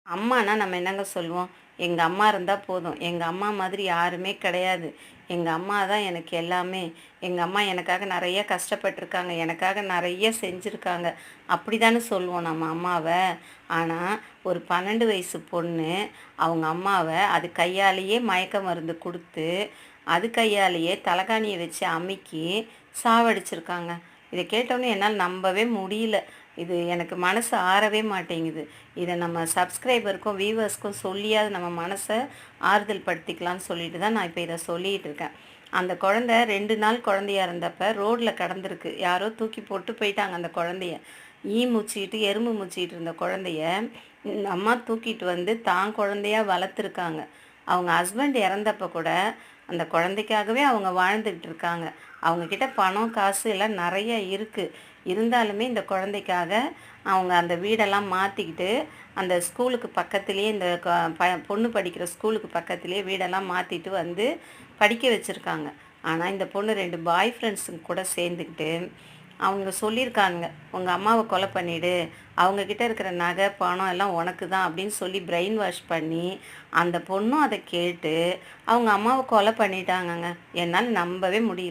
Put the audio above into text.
அம்மானா நம்ம என்னங்க சொல்லுவோம்? எங்க அம்மா இருந்தா போதும். எங்க அம்மா மாதிரி யாருமே கிடையாது. எங்க அம்மா தான் எனக்கு எல்லாமே. எங்க அம்மா எனக்காக நெறைய கஷ்டப்பட்டுருக்காங்க. எனக்காக நெறைய செஞ்சிருக்காங்க. அப்படிதானே சொல்லுவோம் நம்ம அம்மாவ. ஆனா, ஒரு 12 வயசு பொண்ணு அவங்க அம்மாவ அது கையாலேயே மயக்க மருந்து குடுத்து, அது கையாலேயே தலகாணிய வச்சு அமுக்கி சாவடிச்சிருக்காங்க. இத கேட்டோனே என்னால நம்பவே முடியல. இது எனக்கு மனசு ஆறவே மாட்டேங்குது. இத நம்ம சப்ஸ்கிரைபருக்கும், வியூவர்ஸ்க்கும் சொல்லியாவது நம்ம மனச ஆறுதல் படுத்திக்கலான்னு சொல்லிட்டு தான் நான் இப்ப இத சொல்லிட்டு இருக்கேன். அந்த குழந்தை 2 நாள் குழந்தையா இருந்தப்ப ரோட்ல கடந்திருக்கு. யாரோ தூக்கி போட்டு போயிட்டாங்க அந்த குழந்தைய. ஈ முச்சிட்டு, எறும்பு முச்சிட்டு இருந்த குழந்தைய, இந்த அம்மா தூக்கிட்டு வந்து தான் குழந்தையா வளர்த்துருக்காங்க. அவங்க ஹஸ்பண்ட் இறந்தப்ப கூட, அந்த குழந்தைக்காகவே அவங்க வாழ்ந்துகிட்டு இருக்காங்க. அவங்க கிட்ட பணம், காசு எல்லாம் நெறைய இருக்கு. இருந்தாலுமே இந்த குழந்தைக்காக அவங்க அந்த வீடெல்லாம் மாத்திக்கிட்டு, அந்த ஸ்கூலுக்கு பக்கத்திலேயே இந்த பொண்ணு படிக்கிற ஸ்கூலுக்கு பக்கத்திலேயே வீடெல்லாம் மாத்திட்டு வந்து படிக்க வச்சிருக்காங்க. ஆனா, இந்த பொண்ணு 2 பாய் ஃப்ரெண்ட்ஸுங்க கூட சேர்ந்துக்கிட்டு, அவங்க சொல்லியிருக்கானுங்க, "உங்க அம்மாவ கொலை பண்ணிடு. அவங்க கிட்ட இருக்கிற நகை, பணம் எல்லாம் உனக்கு தான்." அப்படின்னு சொல்லி பிரெயின் வாஷ் பண்ணி, அந்த பொண்ணும் அத கேட்டு, அவங்க அம்மாவ கொலை பண்ணிட்டாங்கங்க. என்னால நம்பவே முடியல.